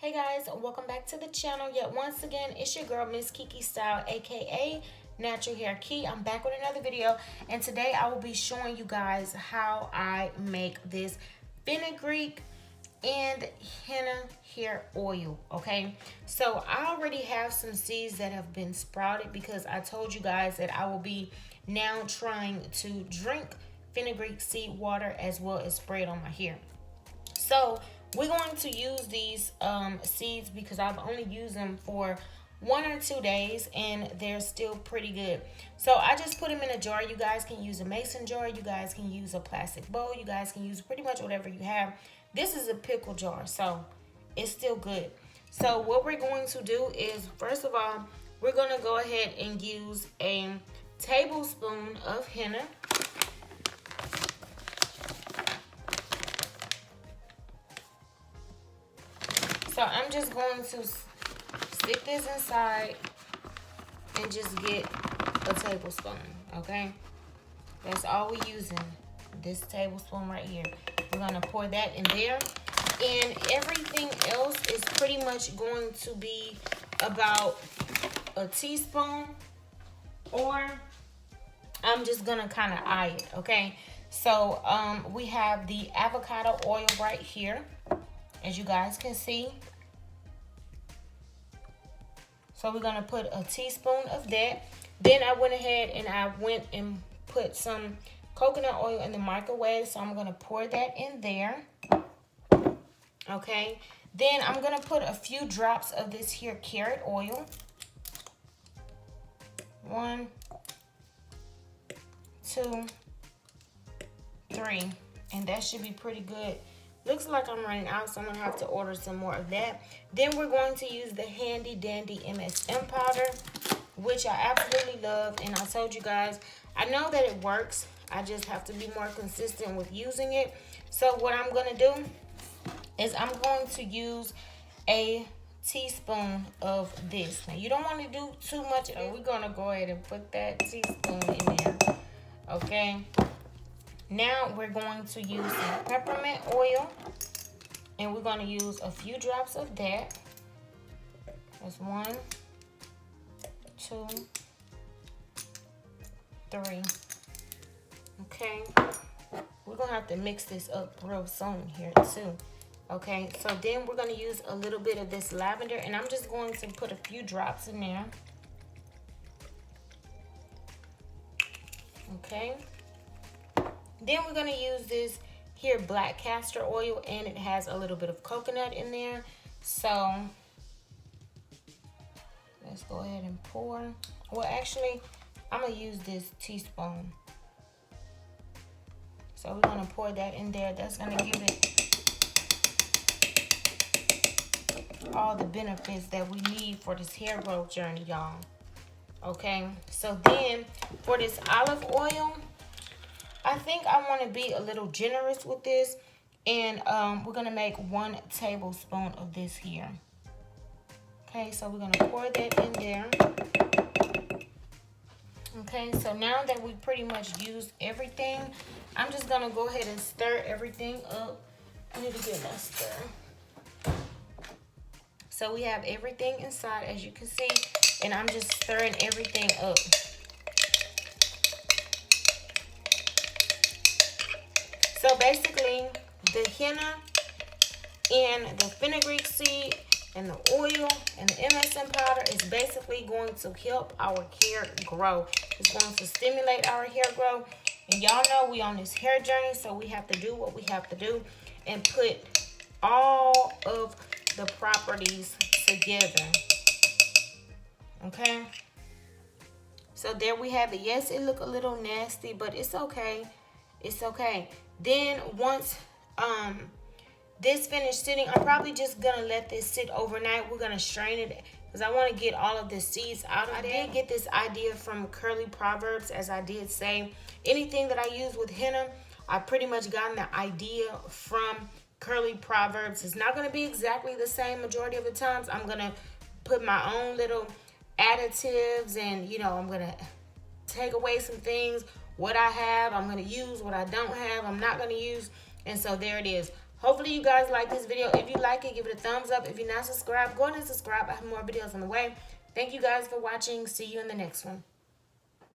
Hey guys, welcome back to the channel. Yet once again, it's your girl Miss Kiki Style, aka Natural Hair Key. I'm back with another video, and today I will be showing you guys how I make this fenugreek and henna hair oil. Okay, so I already have some seeds that have been sprouted because I told you guys that I will be now trying to drink fenugreek seed water as well as spray it on my hair. So we're going to use these seeds because I've only used them for 1 or 2 days and they're still pretty good. So I just put them in a jar. You guys can use a mason jar. You guys can use a plastic bowl. You guys can use pretty much whatever you have. This is a pickle jar, so it's still good. So what we're going to do is, first of all, we're going to go ahead and use a tablespoon of henna. So I'm just going to stick this inside and just get a tablespoon, okay? That's all we're using, this tablespoon right here. We're gonna pour that in there. And everything else is pretty much going to be about a teaspoon, or I'm just gonna kind of eye it, okay? So we have the avocado oil right here, as you guys can see. So we're gonna put a teaspoon of that. Then I went ahead and I went and put some coconut oil in the microwave. So I'm gonna pour that in there. Okay. Then I'm gonna put a few drops of this here carrot oil. 1, 2, 3. And that should be pretty good. Looks like I'm running out, so I'm gonna have to order some more of that. Then we're going to use the handy dandy MSM powder, which I absolutely love. And I told you guys, I know that it works. I just have to be more consistent with using it. So what I'm gonna do is I'm going to use a teaspoon of this. Now you don't want to do too much of it. We're gonna go ahead and put that teaspoon in there. Okay. Now we're going to use some peppermint oil, and we're going to use a few drops of that. That's 1, 2, 3. Okay, we're going to have to mix this up real soon here too. Okay, so then we're going to use a little bit of this lavender, and I'm just going to put a few drops in there. Okay. Then we're going to use this here black castor oil, and it has a little bit of coconut in there. So let's go ahead and pour. Well, actually, I'm going to use this teaspoon. So we're going to pour that in there. That's going to give it all the benefits that we need for this hair growth journey, y'all. Okay, so then for this olive oil, I think I want to be a little generous with this, and we're going to make 1 tablespoon of this here. Okay, so we're going to pour that in there. Okay, so now that we pretty much used everything, I'm just going to go ahead and stir everything up. I need to get my stir. So we have everything inside, as you can see, and I'm just stirring everything up. So basically, the henna and the fenugreek seed and the oil and the MSM powder is basically going to help our hair grow. It's going to stimulate our hair growth. And y'all know we on this hair journey, so we have to do what we have to do and put all of the properties together. Okay? So there we have it. Yes, it look a little nasty, but it's okay. It's okay. Then once this finished sitting, I'm probably just gonna let this sit overnight. We're gonna strain it because I want to get all of the seeds out of it. I did get this idea from Curly Proverbz, as I did say. Anything that I use with henna, I pretty much gotten the idea from Curly Proverbz. It's not gonna be exactly the same majority of the times. I'm gonna put my own little additives, and you know, I'm gonna take away some things. What I have, I'm going to use. What I don't have, I'm not going to use. And so there it is. Hopefully you guys like this video. If you like it, give it a thumbs up. If you're not subscribed, go ahead and subscribe. I have more videos on the way. Thank you guys for watching. See you in the next one.